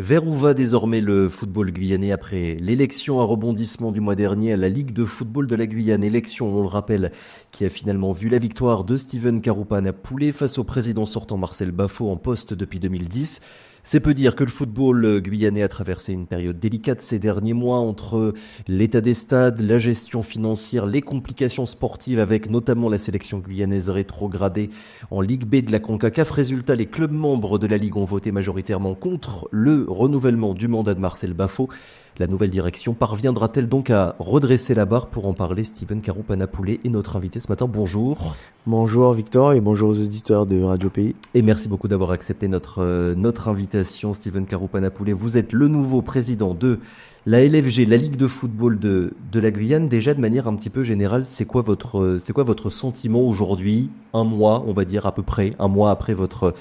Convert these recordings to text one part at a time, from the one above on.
Vers où va désormais le football guyanais après l'élection à rebondissement du mois dernier à la Ligue de football de la Guyane? Élection, on le rappelle, qui a finalement vu la victoire de Steven Karupa-Napoulet face au président sortant Marcel Bafo en poste depuis 2010. C'est peu dire que le football guyanais a traversé une période délicate ces derniers mois entre l'état des stades, la gestion financière, les complications sportives avec notamment la sélection guyanaise rétrogradée en Ligue B de la CONCACAF. Résultat, les clubs membres de la Ligue ont voté majoritairement contre le renouvellement du mandat de Marcel Bafo. La nouvelle direction parviendra-t-elle donc à redresser la barre? Pour en parler, Steven Karupa-Napoulet est notre invité ce matin. Bonjour. Bonjour Victor et bonjour aux auditeurs de Radio Pays. Et merci beaucoup d'avoir accepté notre invitation, Steven Karupa-Napoulet. Vous êtes le nouveau président de la LFG, la Ligue de football de la Guyane. Déjà, de manière un petit peu générale, c'est quoi votre sentiment aujourd'hui, un mois, on va dire à peu près, un mois après votre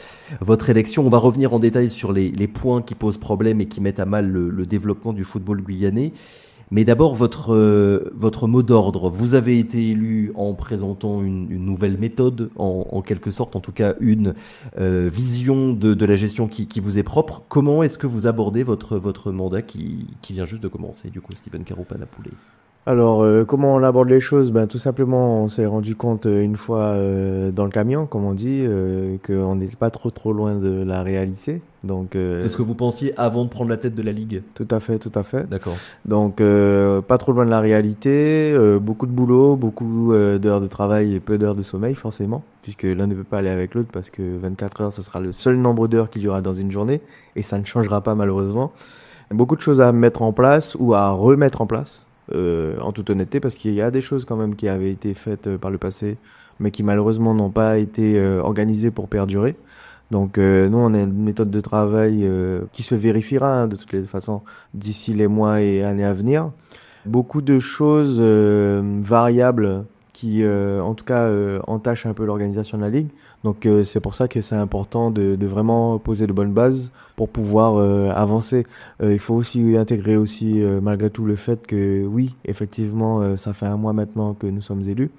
élection? On va revenir en détail sur les points qui posent problème et qui mettent à mal le développement du football guyanais. Mais d'abord, votre mot d'ordre. Vous avez été élu en présentant une nouvelle méthode, en quelque sorte, en tout cas une vision de la gestion qui vous est propre. Comment est-ce que vous abordez votre mandat qui vient juste de commencer, du coup, Steven Karupa-Napoulet? Alors, comment on aborde les choses? Tout simplement, on s'est rendu compte une fois dans le camion, comme on dit, qu'on n'est pas trop loin de la réalité. Donc, C'est ce que vous pensiez avant de prendre la tête de la Ligue? Tout à fait. D'accord. Donc, pas trop loin de la réalité, beaucoup de boulot, beaucoup d'heures de travail et peu d'heures de sommeil, forcément, puisque l'un ne peut pas aller avec l'autre, parce que 24 heures, ce sera le seul nombre d'heures qu'il y aura dans une journée, et ça ne changera pas malheureusement. Beaucoup de choses à mettre en place ou à remettre en place. En toute honnêteté, parce qu'il y a des choses quand même qui avaient été faites par le passé, mais qui malheureusement n'ont pas été organisées pour perdurer. Donc nous, on a une méthode de travail qui se vérifiera de toutes les façons d'ici les mois et années à venir. Beaucoup de choses variables qui, en tout cas, entachent un peu l'organisation de la Ligue. Donc c'est pour ça que c'est important de vraiment poser de bonnes bases pour pouvoir avancer. Il faut aussi intégrer aussi malgré tout le fait que oui, effectivement, ça fait un mois maintenant que nous sommes élus.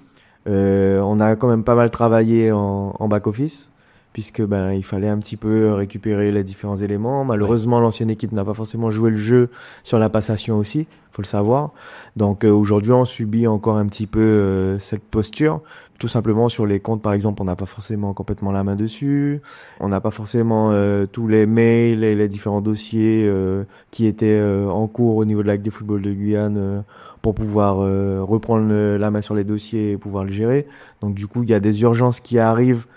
On a quand même pas mal travaillé en back-office, puisque il fallait un petit peu récupérer les différents éléments. Malheureusement, l'ancienne équipe n'a pas forcément joué le jeu sur la passation aussi, faut le savoir. Donc aujourd'hui, on subit encore un petit peu cette posture. Tout simplement sur les comptes, par exemple, on n'a pas forcément complètement la main dessus. On n'a pas forcément tous les mails et les différents dossiers qui étaient en cours au niveau de la Ligue de football de Guyane pour pouvoir reprendre la main sur les dossiers et pouvoir le gérer. Donc du coup, il y a des urgences qui arrivent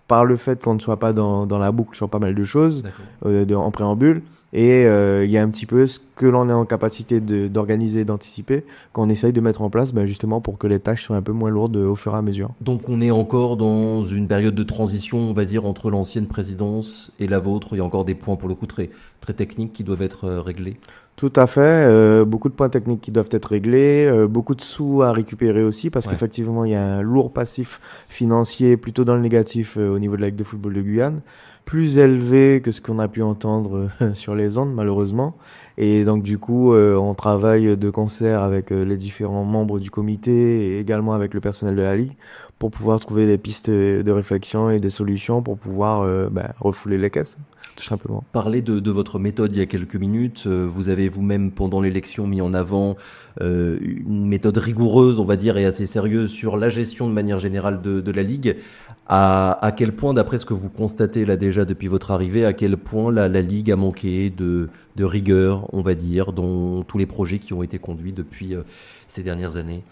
par le fait qu'on ne soit pas dans la boucle sur pas mal de choses en préambule. Et il y a un petit peu ce que l'on est en capacité d'organiser, d'anticiper, qu'on essaye de mettre en place justement pour que les tâches soient un peu moins lourdes au fur et à mesure. Donc on est encore dans une période de transition, on va dire, entre l'ancienne présidence et la vôtre. Il y a encore des points pour le coup très techniques qui doivent être réglés. Tout à fait, beaucoup de points techniques qui doivent être réglés, beaucoup de sous à récupérer aussi, parce qu'effectivement il y a un lourd passif financier plutôt dans le négatif au niveau de la Ligue de football de Guyane, plus élevé que ce qu'on a pu entendre sur les ondes malheureusement. Et donc du coup on travaille de concert avec les différents membres du comité et également avec le personnel de la Ligue pour pouvoir trouver des pistes de réflexion et des solutions pour pouvoir refouler les caisses, tout simplement. Parlez de votre méthode il y a quelques minutes. Vous avez vous-même, pendant l'élection, mis en avant une méthode rigoureuse, on va dire, et assez sérieuse sur la gestion de manière générale de la Ligue. À quel point, d'après ce que vous constatez là déjà depuis votre arrivée, à quel point la Ligue a manqué de rigueur, on va dire, dans tous les projets qui ont été conduits depuis ces dernières années?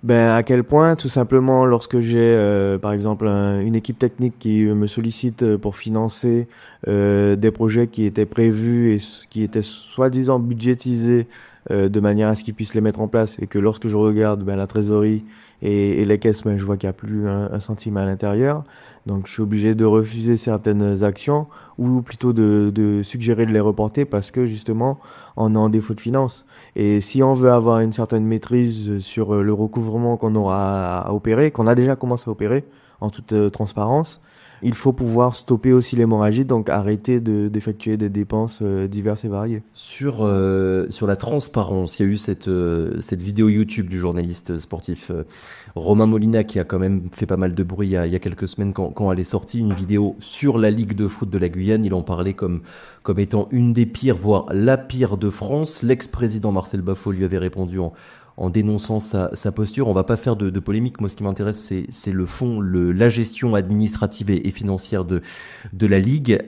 À quel point, tout simplement, lorsque j'ai, par exemple, une équipe technique qui me sollicite pour financer des projets qui étaient prévus et qui étaient soi-disant budgétisés de manière à ce qu'ils puissent les mettre en place, et que lorsque je regarde la trésorerie et les caisses, je vois qu'il n'y a plus un centime à l'intérieur. Donc je suis obligé de refuser certaines actions, ou plutôt de suggérer de les reporter, parce que justement on est en défaut de finances. Et si on veut avoir une certaine maîtrise sur le recouvrement qu'on aura à opérer, qu'on a déjà commencé à opérer en toute transparence, il faut pouvoir stopper aussi l'hémorragie, donc arrêter d'effectuer des dépenses diverses et variées. Sur la transparence, il y a eu cette vidéo YouTube du journaliste sportif Romain Molina qui a quand même fait pas mal de bruit il y a quelques semaines quand elle est sortie, une vidéo sur la Ligue de foot de la Guyane. Il en parlait comme étant une des pires, voire la pire de France. L'ex-président Marcel Bafo lui avait répondu en dénonçant sa posture. On va pas faire de polémique. Moi, ce qui m'intéresse, c'est le fond, la gestion administrative et financière de la Ligue.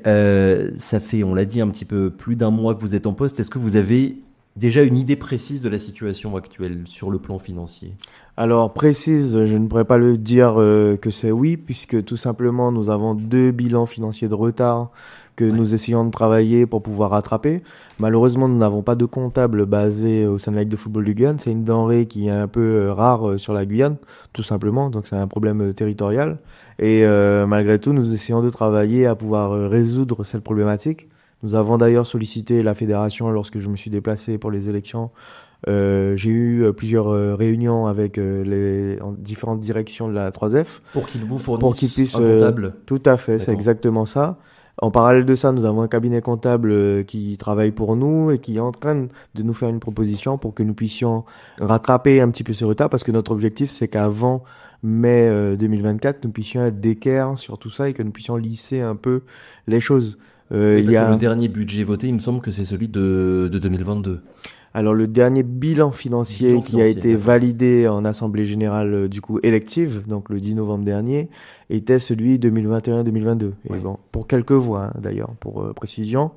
Ça fait, on l'a dit, un petit peu plus d'un mois que vous êtes en poste. Est-ce que vous avez déjà une idée précise de la situation actuelle sur le plan financier? Alors, précise, je ne pourrais pas le dire que c'est oui, puisque tout simplement, nous avons 2 bilans financiers de retard que nous essayons de travailler pour pouvoir rattraper. Malheureusement, nous n'avons pas de comptable basé au sein de la Ligue de football du Guyane. C'est une denrée qui est un peu rare sur la Guyane, tout simplement. Donc, c'est un problème territorial. Et malgré tout, nous essayons de travailler à pouvoir résoudre cette problématique. Nous avons d'ailleurs sollicité la fédération lorsque je me suis déplacé pour les élections. J'ai eu plusieurs réunions avec les différentes directions de la 3F. Pour qu'ils vous fournissent pour qu'ils puissent, un comptable. Tout à fait, c'est exactement ça. En parallèle de ça, nous avons un cabinet comptable qui travaille pour nous et qui est en train de nous faire une proposition pour que nous puissions rattraper un petit peu ce retard, parce que notre objectif, c'est qu'avant mai 2024, nous puissions être d'équerre sur tout ça et que nous puissions lisser un peu les choses. Parce que le dernier budget voté, il me semble que c'est celui de 2022. Alors le dernier bilan financier qui a été validé en assemblée générale du coup élective, donc le 10 novembre dernier, était celui 2021-2022. Et bon, pour quelques voix d'ailleurs, pour précision.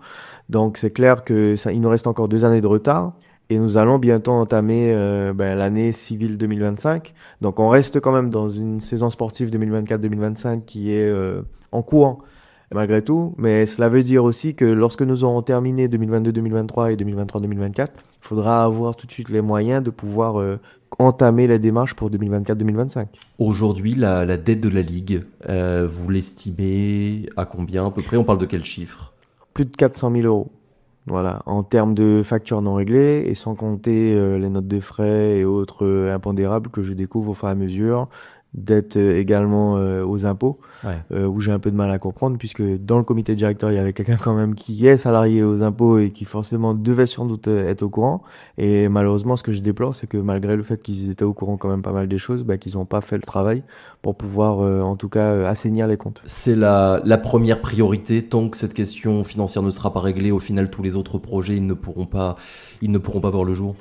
Donc c'est clair que il nous reste encore 2 années de retard. Et nous allons bientôt entamer l'année civile 2025. Donc on reste quand même dans une saison sportive 2024-2025 qui est en cours malgré tout. Mais cela veut dire aussi que lorsque nous aurons terminé 2022-2023 et 2023-2024, il faudra avoir tout de suite les moyens de pouvoir entamer les démarches pour 2024-2025. Aujourd'hui, la dette de la Ligue, vous l'estimez à combien à peu près? On parle de quel chiffre? Plus de 400 000 euros. Voilà, en termes de factures non réglées et sans compter les notes de frais et autres impondérables que je découvre au fur et à mesure, dette également aux impôts, où j'ai un peu de mal à comprendre, puisque dans le comité directeur, il y avait quelqu'un quand même qui est salarié aux impôts et qui forcément devait sans doute être au courant. Et malheureusement, ce que je déplore, c'est que malgré le fait qu'ils étaient au courant quand même pas mal des choses, qu'ils n'ont pas fait le travail pour pouvoir en tout cas assainir les comptes. C'est la première priorité. Tant que cette question financière ne sera pas réglée, au final, tous les autres projets, ils ne pourront pas voir le jour.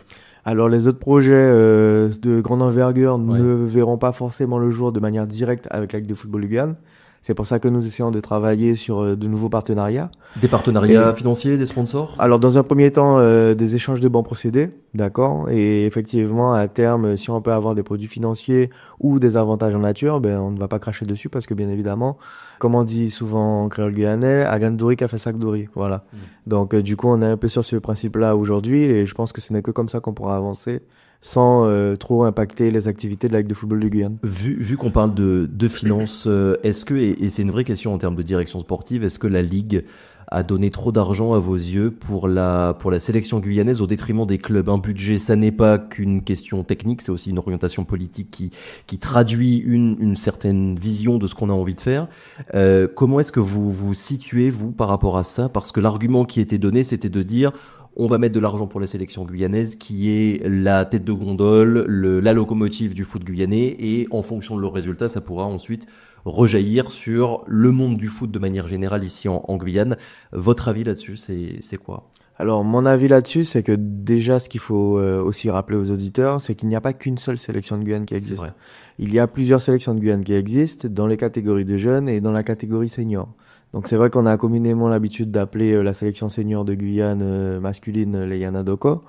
Alors les autres projets de grande envergure ne verront pas forcément le jour de manière directe avec la Ligue de football du Guyane. C'est pour ça que nous essayons de travailler sur de nouveaux partenariats. Des partenariats financiers, des sponsors? Alors dans un premier temps, des échanges de bons procédés, d'accord. Et effectivement, à terme, si on peut avoir des produits financiers ou des avantages en nature, on ne va pas cracher dessus parce que bien évidemment, comme on dit souvent en créole guyanais, Agandouri qui a fait sac d'ori, voilà. Donc du coup, on est un peu sur ce principe-là aujourd'hui et je pense que ce n'est que comme ça qu'on pourra avancer sans trop impacter les activités de la Ligue de football de Guyane. Vu qu'on parle de finances, est-ce que, et c'est une vraie question en termes de direction sportive, est-ce que la Ligue a donné trop d'argent à vos yeux pour la sélection guyanaise au détriment des clubs? Un budget, ça n'est pas qu'une question technique, c'est aussi une orientation politique qui traduit une certaine vision de ce qu'on a envie de faire. Comment est-ce que vous vous situez, vous, par rapport à ça? Parce que l'argument qui était donné, c'était de dire on va mettre de l'argent pour la sélection guyanaise qui est la tête de gondole, la locomotive du foot guyanais, et en fonction de leurs résultats, ça pourra ensuite rejaillir sur le monde du foot de manière générale ici en Guyane. Votre avis là-dessus, c'est quoi? Alors mon avis là-dessus, c'est que déjà ce qu'il faut aussi rappeler aux auditeurs, c'est qu'il n'y a pas qu'une seule sélection de Guyane qui existe. Il y a plusieurs sélections de Guyane qui existent dans les catégories de jeunes et dans la catégorie senior. Donc c'est vrai qu'on a communément l'habitude d'appeler la sélection senior de Guyane masculine les Yanadoko,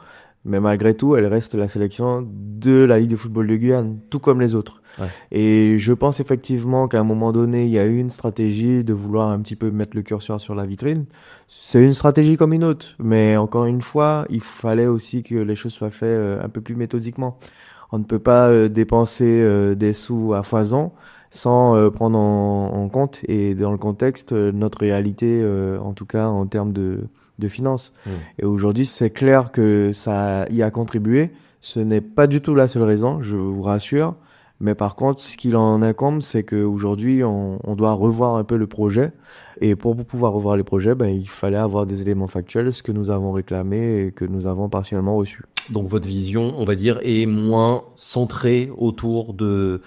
mais malgré tout, elle reste la sélection de la Ligue de football de Guyane, tout comme les autres. Et je pense effectivement qu'à un moment donné, il y a eu une stratégie de vouloir un petit peu mettre le curseur sur la vitrine. C'est une stratégie comme une autre, mais encore une fois, il fallait aussi que les choses soient faites un peu plus méthodiquement. On ne peut pas dépenser des sous à foison sans prendre en compte et dans le contexte notre réalité, en tout cas en termes de finances. Et aujourd'hui, c'est clair que ça y a contribué. Ce n'est pas du tout la seule raison, je vous rassure, Mais par contre, ce qu'il en incombe, c'est qu'aujourd'hui, on doit revoir un peu le projet. Et pour pouvoir revoir les projets, ben, il fallait avoir des éléments factuels, ce que nous avons réclamé et que nous avons partiellement reçu. Donc votre vision, on va dire, est moins centrée autour de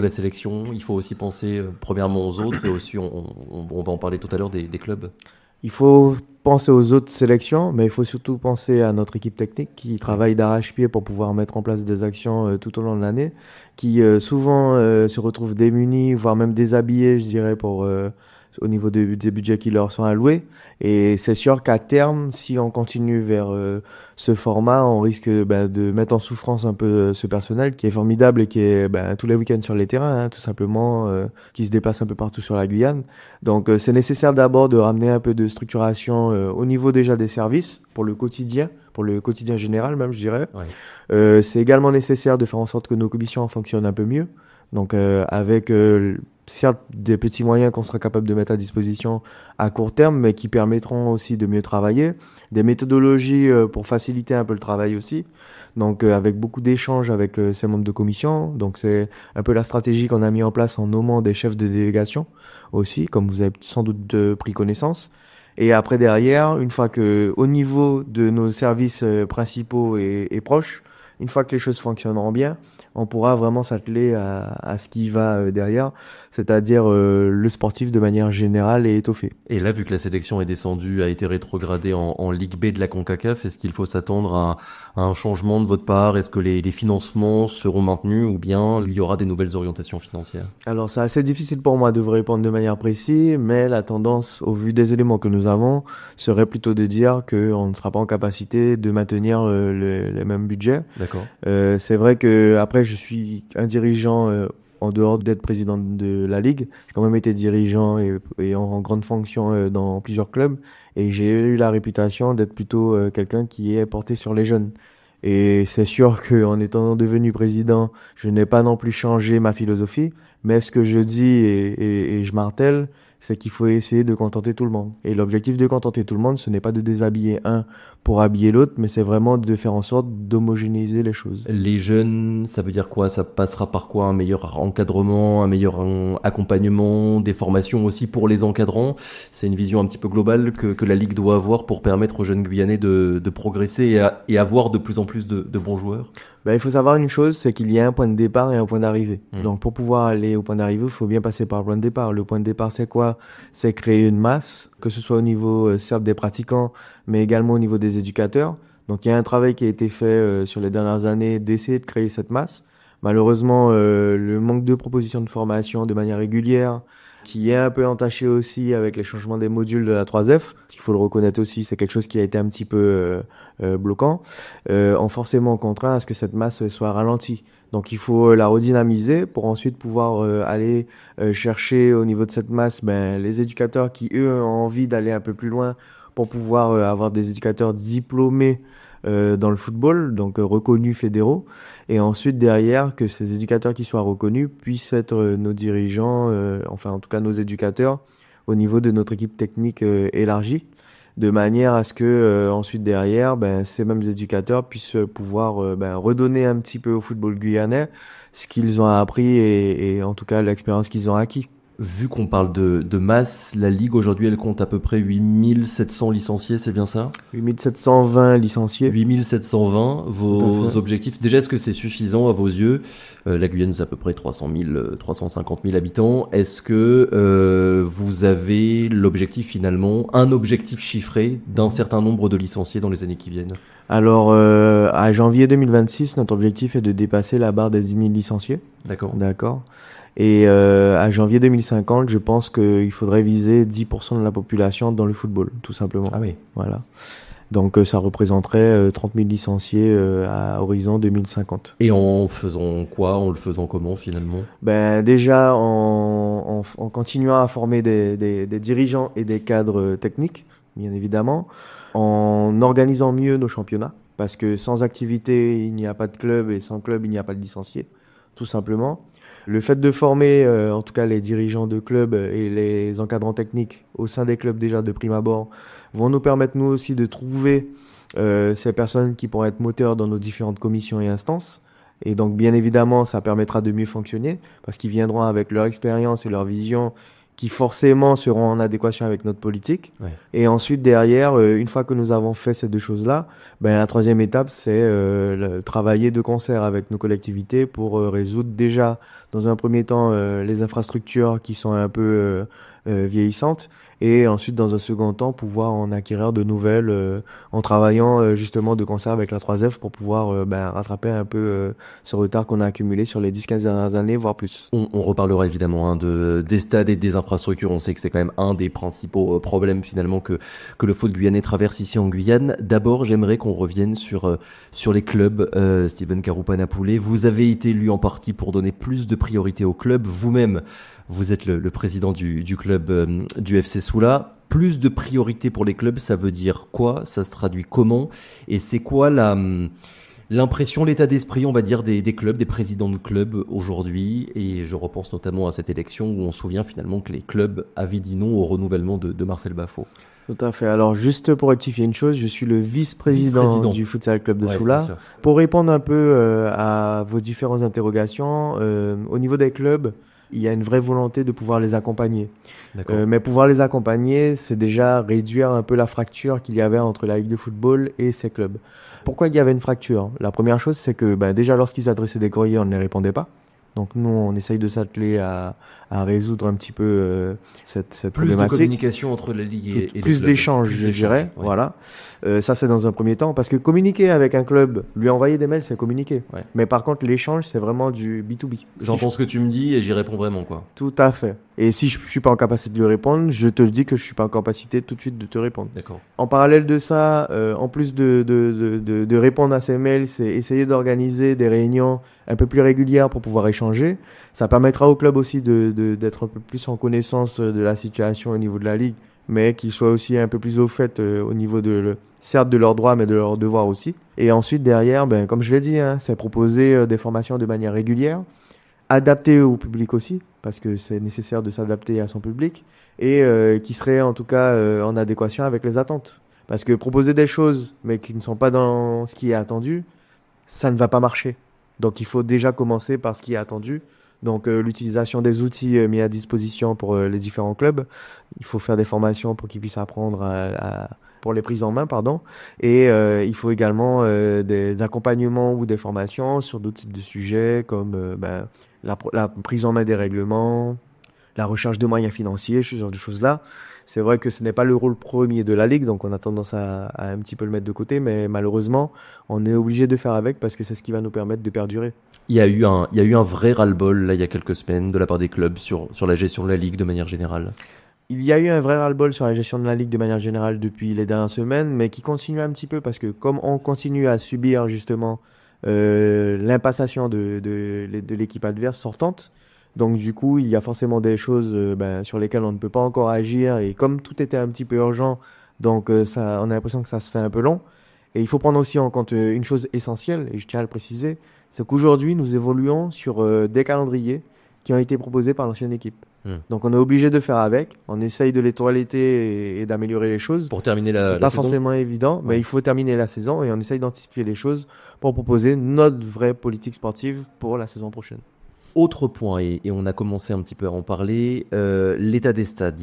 la sélection. Il faut aussi penser premièrement aux autres et aussi, on va en parler tout à l'heure, des clubs. Il faut penser aux autres sélections, mais il faut surtout penser à notre équipe technique qui travaille d'arrache-pied pour pouvoir mettre en place des actions tout au long de l'année, qui souvent se retrouvent démunis, voire même déshabillés, je dirais, au niveau des budgets qui leur sont alloués. Et c'est sûr qu'à terme, si on continue vers ce format, on risque de mettre en souffrance un peu ce personnel qui est formidable et qui est tous les week-ends sur les terrains, hein, tout simplement, qui se déplace un peu partout sur la Guyane. Donc c'est nécessaire d'abord de ramener un peu de structuration au niveau déjà des services pour le quotidien général même, je dirais. Ouais. C'est également nécessaire de faire en sorte que nos commissions fonctionnent un peu mieux. Donc avec certes des petits moyens qu'on sera capable de mettre à disposition à court terme, mais qui permettront aussi de mieux travailler, des méthodologies pour faciliter un peu le travail aussi. Donc avec beaucoup d'échanges avec ces membres de commission. Donc c'est un peu la stratégie qu'on a mis en place en nommant des chefs de délégation aussi, comme vous avez sans doute pris connaissance. Et après derrière, une fois que au niveau de nos services principaux et proches, une fois que les choses fonctionneront bien, on pourra vraiment s'atteler à ce qui va derrière, c'est-à-dire le sportif de manière générale et étoffée. Et là, vu que la sélection est descendue, a été rétrogradée en Ligue B de la CONCACAF, est-ce qu'il faut s'attendre à un changement de votre part? Est-ce que les financements seront maintenus ou bien il y aura des nouvelles orientations financières? Alors c'est assez difficile pour moi de vous répondre de manière précise, mais la tendance, au vu des éléments que nous avons, serait plutôt de dire qu'on ne sera pas en capacité de maintenir les mêmes budgets. D'accord. C'est vrai que après je suis un dirigeant en dehors d'être président de la Ligue. J'ai quand même été dirigeant et en grande fonction dans plusieurs clubs. Et j'ai eu la réputation d'être plutôt quelqu'un qui est porté sur les jeunes. Et c'est sûr qu'en étant devenu président, je n'ai pas non plus changé ma philosophie. Mais ce que je dis et je martèle, c'est qu'il faut essayer de contenter tout le monde. Et l'objectif de contenter tout le monde, ce n'est pas de déshabiller un pour habiller l'autre, mais c'est vraiment de faire en sorte d'homogénéiser les choses. Les jeunes, ça veut dire quoi? Ça passera par quoi? Un meilleur encadrement, un meilleur accompagnement, des formations aussi pour les encadrants. C'est une vision un petit peu globale que la Ligue doit avoir pour permettre aux jeunes Guyanais de progresser et avoir de plus en plus de bons joueurs. Il faut savoir une chose, c'est qu'il y a un point de départ et un point d'arrivée. Donc pour pouvoir aller au point d'arrivée, il faut bien passer par le point de départ. Le point de départ, c'est quoi? C'est créer une masse, que ce soit au niveau certes des pratiquants, mais également au niveau des éducateurs. Donc il y a un travail qui a été fait sur les dernières années d'essayer de créer cette masse. Malheureusement, le manque de propositions de formation de manière régulière, qui est un peu entaché aussi avec les changements des modules de la 3F, il faut le reconnaître aussi, c'est quelque chose qui a été un petit peu bloquant, ont forcément contraint à ce que cette masse soit ralentie. Donc il faut la redynamiser pour ensuite pouvoir aller chercher au niveau de cette masse les éducateurs qui, eux, ont envie d'aller un peu plus loin pour pouvoir avoir des éducateurs diplômés dans le football, donc reconnus fédéraux, et ensuite derrière que ces éducateurs qui soient reconnus puissent être nos dirigeants, enfin en tout cas nos éducateurs au niveau de notre équipe technique élargie, de manière à ce que ensuite derrière ces mêmes éducateurs puissent pouvoir redonner un petit peu au football guyanais ce qu'ils ont appris et en tout cas l'expérience qu'ils ont acquis. Vu qu'on parle de masse, la Ligue aujourd'hui elle compte à peu près 8700 licenciés, c'est bien ça? 8720 licenciés. 8720, vos objectifs, déjà est-ce que c'est suffisant à vos yeux? La Guyane c'est à peu près 350 000 habitants. Est-ce que vous avez l'objectif finalement, un objectif chiffré d'un certain nombre de licenciés dans les années qui viennent? Alors à janvier 2026, notre objectif est de dépasser la barre des 10 000 licenciés. D'accord. Et à janvier 2050, je pense qu'il faudrait viser 10% de la population dans le football, tout simplement. Ah oui. Voilà. Donc ça représenterait 30 000 licenciés à horizon 2050. Et en faisant quoi? En le faisant comment finalement? Déjà en continuant à former des dirigeants et des cadres techniques, bien évidemment, en organisant mieux nos championnats, parce que sans activité, il n'y a pas de club, et sans club, il n'y a pas de licenciés, tout simplement. Le fait de former, en tout cas les dirigeants de clubs et les encadrants techniques au sein des clubs déjà de prime abord, vont nous permettre nous aussi de trouver ces personnes qui pourront être moteurs dans nos différentes commissions et instances. Et donc, bien évidemment, ça permettra de mieux fonctionner parce qu'ils viendront avec leur expérience et leur vision qui forcément seront en adéquation avec notre politique. Ouais. Et ensuite, derrière, une fois que nous avons fait ces deux choses-là, ben, la troisième étape, c'est travailler de concert avec nos collectivités pour résoudre déjà, dans un premier temps, les infrastructures qui sont un peu vieillissantes. Et ensuite, dans un second temps, pouvoir en acquérir de nouvelles en travaillant justement de concert avec la 3F pour pouvoir rattraper un peu ce retard qu'on a accumulé sur les 10-15 dernières années, voire plus. On reparlera évidemment des stades et des infrastructures. On sait que c'est quand même un des principaux problèmes finalement que le foot guyanais traverse ici en Guyane. D'abord, j'aimerais qu'on revienne sur les clubs. Steven Karoupa-Napoulet, vous avez été élu en partie pour donner plus de priorité aux clubs. Vous-même, vous êtes le président du club du FC Soula. Plus de priorité pour les clubs, ça veut dire quoi? Ça se traduit comment? Et c'est quoi l'impression, l'état d'esprit, on va dire, des clubs, des présidents de clubs aujourd'hui? Et je repense notamment à cette élection où on se souvient finalement que les clubs avaient dit non au renouvellement de Marcel Baffo. Tout à fait. Alors, juste pour rectifier une chose, je suis le vice-président du Futsal Club de Soula. Pour répondre un peu à vos différentes interrogations, au niveau des clubs, il y a une vraie volonté de pouvoir les accompagner. Mais pouvoir les accompagner, c'est déjà réduire un peu la fracture qu'il y avait entre la Ligue de football et ces clubs. Pourquoi il y avait une fracture? La première chose, c'est que déjà lorsqu'ils adressaient des courriers, on ne les répondait pas. Donc nous, on essaye de s'atteler à résoudre un petit peu cette problématique. Plus de communication entre la Ligue et les clubs. Plus d'échanges, je dirais. Ouais. Voilà. Ça, c'est dans un premier temps. Parce que communiquer avec un club, lui envoyer des mails, c'est communiquer. Ouais. Mais par contre, l'échange, c'est vraiment du B2B. J'entends ce que tu me dis et j'y réponds vraiment, quoi. Tout à fait. Et si je suis pas en capacité de lui répondre, je te le dis que je suis pas en capacité tout de suite de te répondre. D'accord. En parallèle de ça, en plus de répondre à ces mails, c'est essayer d'organiser des réunions un peu plus régulières pour pouvoir échanger. Ça permettra au club aussi d'être un peu plus en connaissance de la situation au niveau de la ligue, mais qu'ils soient aussi un peu plus au fait au niveau certes de leurs droits, mais de leurs devoirs aussi. Et ensuite, derrière, comme je l'ai dit, c'est proposer des formations de manière régulière, adaptées au public aussi, parce que c'est nécessaire de s'adapter à son public, et qui serait en tout cas en adéquation avec les attentes. Parce que proposer des choses, mais qui ne sont pas dans ce qui est attendu, ça ne va pas marcher. Donc il faut déjà commencer par ce qui est attendu. Donc l'utilisation des outils mis à disposition pour les différents clubs. Il faut faire des formations pour qu'ils puissent apprendre pour les prises en main, pardon. Et il faut également des accompagnements ou des formations sur d'autres types de sujets comme la prise en main des règlements, la recherche de moyens financiers, ce genre de choses-là. C'est vrai que ce n'est pas le rôle premier de la Ligue, donc on a tendance à un petit peu le mettre de côté, mais malheureusement, on est obligé de faire avec parce que c'est ce qui va nous permettre de perdurer. Il y a eu un vrai ras-le-bol, là, il y a quelques semaines, de la part des clubs sur la gestion de la Ligue de manière générale. Il y a eu un vrai ras-le-bol sur la gestion de la Ligue de manière générale depuis les dernières semaines, mais qui continue un petit peu parce que comme on continue à subir justement l'impassation de l'équipe adverse sortante, donc du coup, il y a forcément des choses sur lesquelles on ne peut pas encore agir. Et comme tout était un petit peu urgent, donc on a l'impression que ça se fait un peu long. Et il faut prendre aussi en compte une chose essentielle, et je tiens à le préciser, c'est qu'aujourd'hui, nous évoluons sur des calendriers qui ont été proposés par l'ancienne équipe. Donc on est obligé de faire avec. On essaye de les toiletter et d'améliorer les choses. Pour terminer la saison. Pas forcément évident, mais il faut terminer la saison et on essaye d'anticiper les choses pour proposer notre vraie politique sportive pour la saison prochaine. Autre point, et on a commencé un petit peu à en parler, l'état des stades.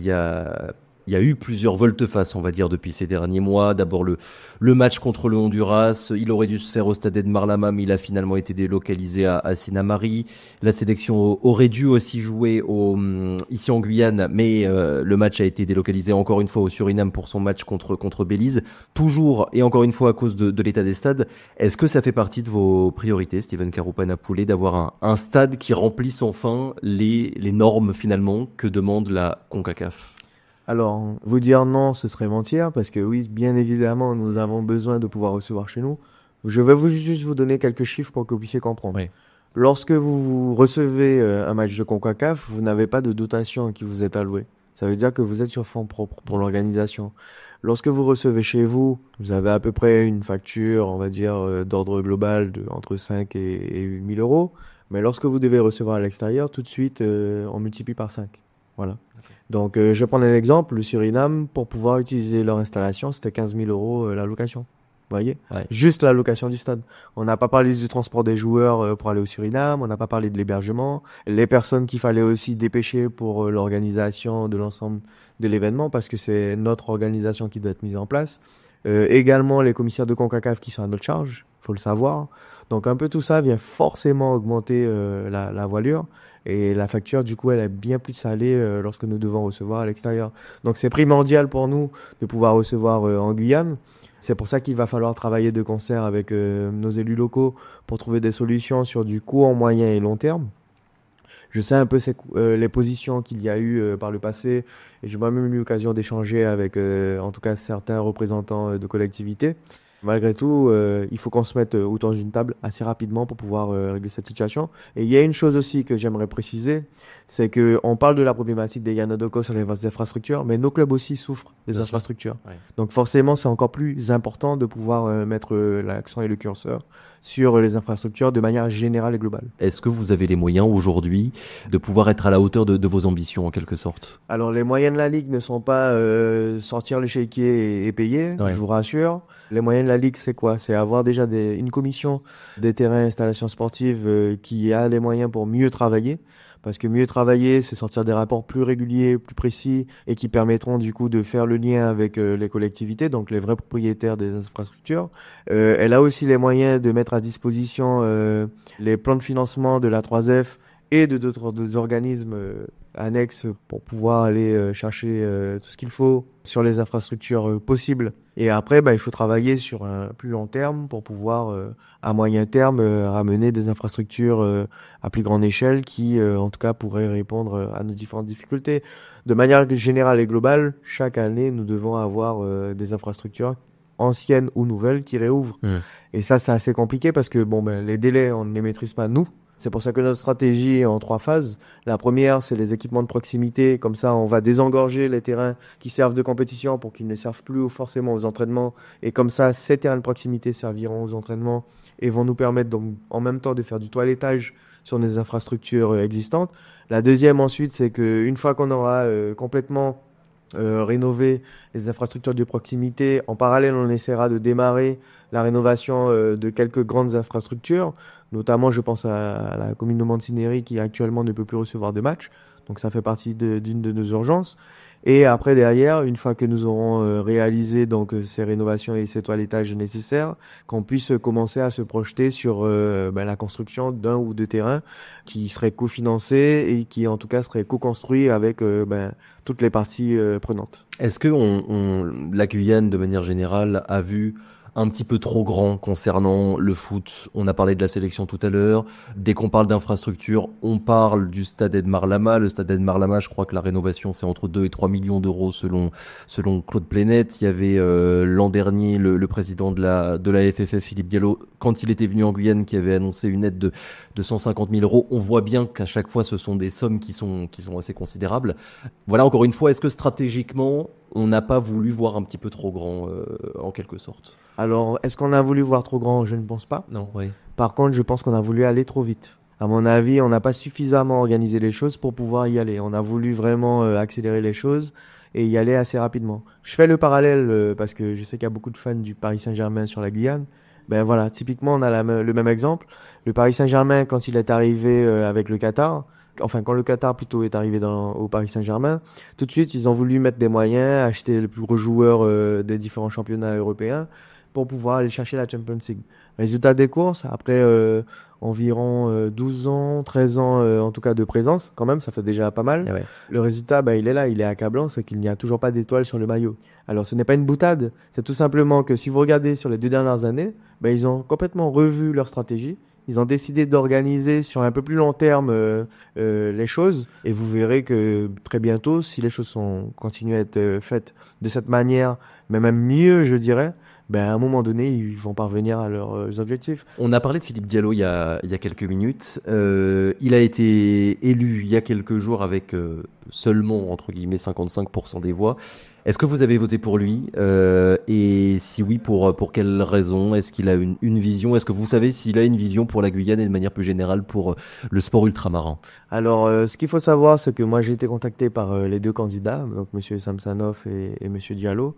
Il y a eu plusieurs volte-face, on va dire, depuis ces derniers mois. D'abord, le match contre le Honduras. Il aurait dû se faire au stade de Marlama, mais il a finalement été délocalisé à Sinamari. La sélection aurait dû aussi jouer ici en Guyane, mais le match a été délocalisé encore une fois au Suriname pour son match contre Belize. Toujours et encore une fois à cause de l'état des stades. Est-ce que ça fait partie de vos priorités, Steven Karoupa-Napoulet, d'avoir un stade qui remplisse enfin les normes finalement que demande la CONCACAF ? Alors, vous dire non, ce serait mentir, parce que oui, bien évidemment, nous avons besoin de pouvoir recevoir chez nous. Je vais juste vous donner quelques chiffres pour que vous puissiez comprendre. Oui. Lorsque vous recevez un match de CONCACAF, vous n'avez pas de dotation qui vous est allouée. Ça veut dire que vous êtes sur fonds propres pour l'organisation. Lorsque vous recevez chez vous, vous avez à peu près une facture, on va dire, d'ordre global entre 5 et 8 000 euros. Mais lorsque vous devez recevoir à l'extérieur, tout de suite, on multiplie par 5. Voilà. Okay. Donc, je prends un exemple. Le Suriname, pour pouvoir utiliser leur installation, c'était 15 000 euros la location. voyez, Ouais. juste la location du stade. On n'a pas parlé du transport des joueurs pour aller au Suriname, on n'a pas parlé de l'hébergement, les personnes qu'il fallait aussi dépêcher pour l'organisation de l'ensemble de l'événement, parce que c'est notre organisation qui doit être mise en place. Également les commissaires de CONCACAF qui sont à notre charge, faut le savoir. Donc un peu tout ça vient forcément augmenter la voilure, et la facture du coup elle est bien plus salée lorsque nous devons recevoir à l'extérieur. Donc c'est primordial pour nous de pouvoir recevoir en Guyane. C'est pour ça qu'il va falloir travailler de concert avec nos élus locaux pour trouver des solutions sur du court, moyen et long terme. Je sais un peu les positions qu'il y a eu par le passé, et j'ai moi-même eu l'occasion d'échanger avec en tout cas certains représentants de collectivités. Malgré tout, il faut qu'on se mette autour d'une table assez rapidement pour pouvoir régler cette situation. Et il y a une chose aussi que j'aimerais préciser, c'est que on parle de la problématique des Yanodoko sur les infrastructures, mais nos clubs aussi souffrent des Bien infrastructures. sûr. Ouais. Donc forcément, c'est encore plus important de pouvoir mettre l'accent et le curseur sur les infrastructures de manière générale et globale. Est-ce que vous avez les moyens aujourd'hui de pouvoir être à la hauteur de vos ambitions en quelque sorte? Alors les moyens de la Ligue ne sont pas sortir l'échiquier et payer, Ouais. je vous rassure. Les moyens de la Ligue, c'est quoi? C'est avoir déjà une commission des terrains et installations sportives qui a les moyens pour mieux travailler. Parce que mieux travailler, c'est sortir des rapports plus réguliers, plus précis, et qui permettront du coup de faire le lien avec les collectivités, donc les vrais propriétaires des infrastructures. Elle a aussi les moyens de mettre à disposition les plans de financement de la 3F et de d'autres organismes annexes pour pouvoir aller chercher tout ce qu'il faut sur les infrastructures possibles. Et après, il faut travailler sur un plus long terme pour pouvoir, à moyen terme, ramener des infrastructures à plus grande échelle qui, en tout cas, pourraient répondre à nos différentes difficultés. De manière générale et globale, chaque année, nous devons avoir des infrastructures anciennes ou nouvelles qui réouvrent. Et ça, c'est assez compliqué parce que les délais, on ne les maîtrise pas nous. C'est pour ça que notre stratégie est en 3 phases. La première, c'est les équipements de proximité. Comme ça, on va désengorger les terrains qui servent de compétition pour qu'ils ne servent plus forcément aux entraînements. Et comme ça, ces terrains de proximité serviront aux entraînements et vont nous permettre donc en même temps de faire du toilettage sur nos infrastructures existantes. La deuxième ensuite, c'est qu'une fois qu'on aura complètement rénover les infrastructures de proximité. En parallèle, on essaiera de démarrer la rénovation de quelques grandes infrastructures. Notamment, je pense à la commune de Mancineri qui actuellement ne peut plus recevoir de matchs. Donc ça fait partie d'une de nos urgences. Et après, derrière, une fois que nous aurons réalisé donc ces rénovations et ces toilettages nécessaires, qu'on puisse commencer à se projeter sur la construction d'un ou deux terrains qui seraient cofinancés et qui en tout cas seraient co-construits avec toutes les parties prenantes. Est-ce que la Guyane, de manière générale, a vu un petit peu trop grand concernant le foot? On a parlé de la sélection tout à l'heure. Dès qu'on parle d'infrastructure, on parle du stade Edmar Lama. Le stade Edmar Lama, je crois que la rénovation, c'est entre 2 et 3 millions d'euros selon Claude Plenet. Il y avait l'an dernier le président de la FFF, Philippe Diallo, quand il était venu en Guyane, qui avait annoncé une aide de 150 000 euros. On voit bien qu'à chaque fois, ce sont des sommes qui sont assez considérables. Voilà, encore une fois, est-ce que stratégiquement, on n'a pas voulu voir un petit peu trop grand, en quelque sorte? Alors, est-ce qu'on a voulu voir trop grand? Je ne pense pas. Non, oui. Par contre, je pense qu'on a voulu aller trop vite. À mon avis, on n'a pas suffisamment organisé les choses pour pouvoir y aller. On a voulu vraiment accélérer les choses et y aller assez rapidement. Je fais le parallèle parce que je sais qu'il y a beaucoup de fans du Paris Saint-Germain sur la Guyane. Ben voilà, typiquement, on a le même exemple. Le Paris Saint-Germain, quand il est arrivé avec le Qatar, quand le Qatar plutôt est arrivé au Paris Saint-Germain, tout de suite, ils ont voulu mettre des moyens, acheter les plus gros joueurs des différents championnats européens pour pouvoir aller chercher la Champions League. Résultat des courses, après environ 12 ans, 13 ans en tout cas de présence, quand même, ça fait déjà pas mal. Ah ouais. Le résultat, il est là, il est accablant, c'est qu'il n'y a toujours pas d'étoile sur le maillot. Alors ce n'est pas une boutade, c'est tout simplement que si vous regardez sur les 2 dernières années, ils ont complètement revu leur stratégie. Ils ont décidé d'organiser sur un peu plus long terme les choses, et vous verrez que très bientôt, si les choses continuent à être faites de cette manière, mais même mieux, je dirais, à un moment donné, ils vont parvenir à leurs objectifs. On a parlé de Philippe Diallo il y a quelques minutes. Il a été élu il y a quelques jours avec seulement, entre guillemets, 55% des voix. Est-ce que vous avez voté pour lui et si oui, pour quelles raisons? Est-ce qu'il a une vision? Est-ce que vous savez s'il a une vision pour la Guyane et de manière plus générale pour le sport ultramarin? Alors, ce qu'il faut savoir, c'est que moi, j'ai été contacté par les deux candidats, donc M. Samsonov et M. Diallo.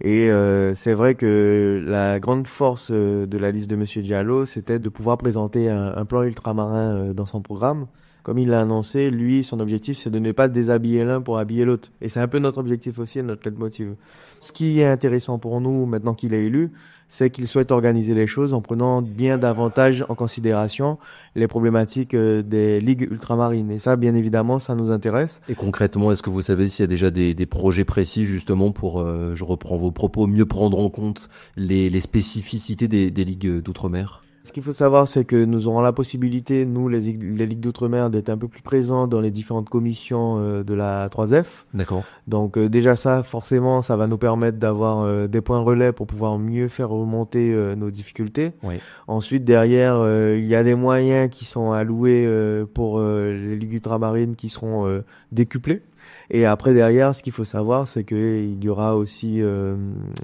Et c'est vrai que la grande force de la liste de Monsieur Diallo, c'était de pouvoir présenter un plan ultramarin dans son programme. Comme il l'a annoncé, lui, son objectif, c'est de ne pas déshabiller l'un pour habiller l'autre. Et c'est un peu notre objectif aussi et notre leitmotiv. Ce qui est intéressant pour nous, maintenant qu'il est élu, c'est qu'il souhaite organiser les choses en prenant bien davantage en considération les problématiques des ligues ultramarines. Et ça, bien évidemment, ça nous intéresse. Et concrètement, est-ce que vous savez s'il y a déjà des projets précis justement pour, je reprends vos propos, mieux prendre en compte les spécificités des ligues d'outre-mer? Ce qu'il faut savoir, c'est que nous aurons la possibilité, nous, les ligues d'outre-mer, d'être un peu plus présents dans les différentes commissions de la 3F. D'accord. Donc déjà ça, forcément, ça va nous permettre d'avoir des points relais pour pouvoir mieux faire remonter nos difficultés. Oui. Ensuite, derrière, il y a des moyens qui sont alloués pour les ligues ultramarines qui seront décuplés. Et après, derrière, ce qu'il faut savoir, c'est qu'il y aura aussi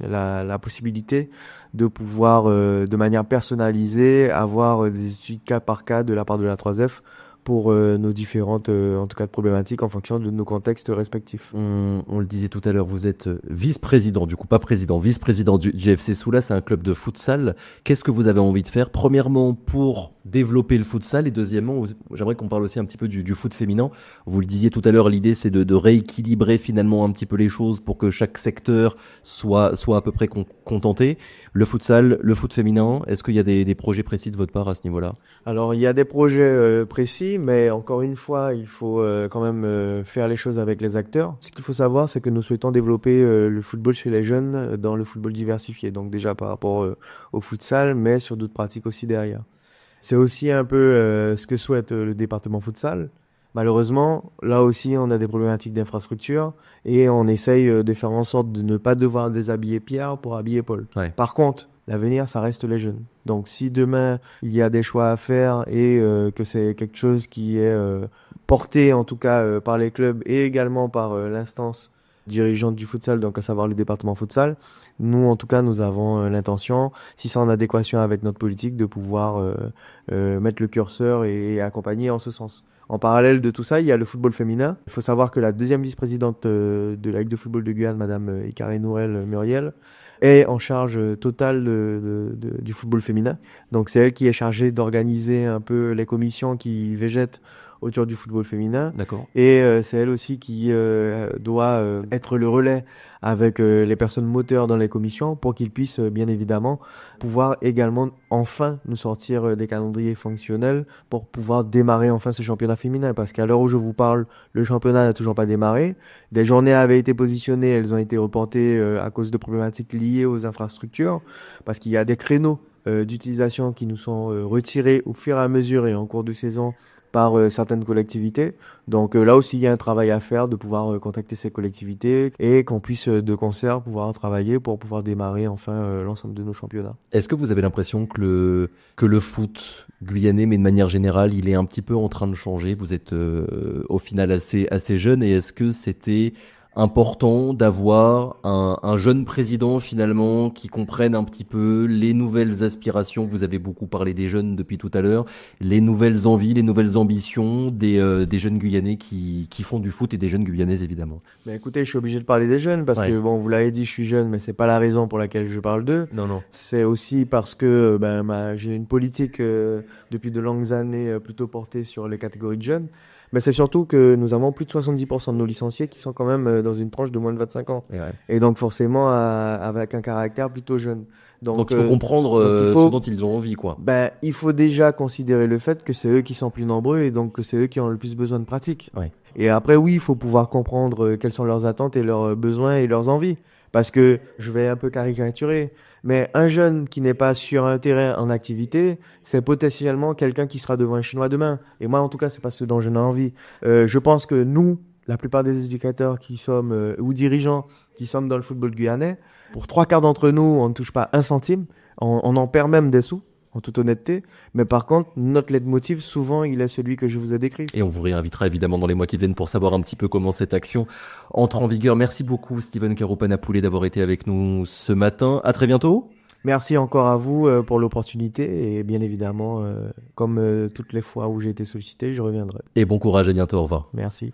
la possibilité de pouvoir, de manière personnalisée, avoir des études cas par cas de la part de la 3F pour nos différentes, en tout cas, problématiques en fonction de nos contextes respectifs. On le disait tout à l'heure, vous êtes vice-président, du coup pas président, vice-président du FC Soula, c'est un club de futsal. Qu'est-ce que vous avez envie de faire? Premièrement, pour développer le futsal, et deuxièmement, j'aimerais qu'on parle aussi un petit peu du foot féminin. Vous le disiez tout à l'heure, l'idée c'est de rééquilibrer finalement un petit peu les choses pour que chaque secteur soit à peu près contenté. Le futsal, le foot féminin, est-ce qu'il y a des projets précis de votre part à ce niveau-là? Alors, il y a des projets précis, mais encore une fois, il faut quand même faire les choses avec les acteurs. Ce qu'il faut savoir, c'est que nous souhaitons développer le football chez les jeunes dans le football diversifié. Donc déjà par rapport au futsal, mais sur d'autres pratiques aussi derrière. C'est aussi un peu ce que souhaite le département futsal. Malheureusement, là aussi, on a des problématiques d'infrastructure et on essaye de faire en sorte de ne pas devoir déshabiller Pierre pour habiller Paul. Ouais. Par contre, l'avenir, ça reste les jeunes. Donc, si demain, il y a des choix à faire et que c'est quelque chose qui est porté, en tout cas, par les clubs et également par l'instance dirigeante du futsal, donc à savoir le département futsal, nous, en tout cas, nous avons l'intention, si c'est en adéquation avec notre politique, de pouvoir mettre le curseur et accompagner en ce sens. En parallèle de tout ça, il y a le football féminin. Il faut savoir que la deuxième vice-présidente de la Ligue de football de Guyane, Madame Icaré Nourel Muriel, est en charge totale du football féminin. Donc c'est elle qui est chargée d'organiser un peu les commissions qui végètent autour du football féminin. D'accord. Et c'est elle aussi qui doit être le relais avec les personnes moteurs dans les commissions pour qu'ils puissent bien évidemment pouvoir également enfin nous sortir des calendriers fonctionnels pour pouvoir démarrer enfin ce championnat féminin. Parce qu'à l'heure où je vous parle, le championnat n'a toujours pas démarré. Des journées avaient été positionnées, elles ont été reportées à cause de problématiques liées aux infrastructures, parce qu'il y a des créneaux d'utilisation qui nous sont retirés au fur et à mesure et en cours de saison par certaines collectivités. Donc là aussi, il y a un travail à faire de pouvoir contacter ces collectivités et qu'on puisse de concert pouvoir travailler pour pouvoir démarrer enfin l'ensemble de nos championnats. Est-ce que vous avez l'impression que le foot guyanais, mais de manière générale, il est un petit peu en train de changer? Vous êtes au final assez jeune, et est-ce que c'était important d'avoir un jeune président finalement qui comprenne un petit peu les nouvelles aspirations? Vous avez beaucoup parlé des jeunes depuis tout à l'heure, les nouvelles envies, les nouvelles ambitions des jeunes Guyanais qui font du foot, et des jeunes Guyanaises évidemment. Mais écoutez, je suis obligé de parler des jeunes parce que bon, vous l'avez dit, je suis jeune, mais c'est pas la raison pour laquelle je parle d'eux. Non. C'est aussi parce que j'ai une politique depuis de longues années plutôt portée sur les catégories de jeunes. Mais c'est surtout que nous avons plus de 70% de nos licenciés qui sont quand même dans une tranche de moins de 25 ans. Et donc forcément avec un caractère plutôt jeune. Donc il faut comprendre ce dont ils ont envie, quoi. Il faut déjà considérer le fait que c'est eux qui sont plus nombreux et donc que c'est eux qui ont le plus besoin de pratique. Ouais. Et après, oui, il faut pouvoir comprendre quelles sont leurs attentes et leurs besoins et leurs envies. Parce que, je vais un peu caricaturer, mais un jeune qui n'est pas sur un terrain en activité, c'est potentiellement quelqu'un qui sera devant un Chinois demain. Et moi, en tout cas, c'est pas ce dont je n'ai envie. Je pense que nous, la plupart des éducateurs qui sommes, ou dirigeants qui sommes dans le football guyanais, pour 3/4 d'entre nous, on ne touche pas un centime. On en perd même des sous, en toute honnêteté. Mais par contre, notre leitmotiv, souvent, il est celui que je vous ai décrit. Et on vous réinvitera évidemment dans les mois qui viennent pour savoir un petit peu comment cette action entre en vigueur. Merci beaucoup, Steven Karoupanapoulet, d'avoir été avec nous ce matin. À très bientôt. Merci encore à vous pour l'opportunité. Et bien évidemment, comme toutes les fois où j'ai été sollicité, je reviendrai. Et bon courage, à bientôt. Au revoir. Merci.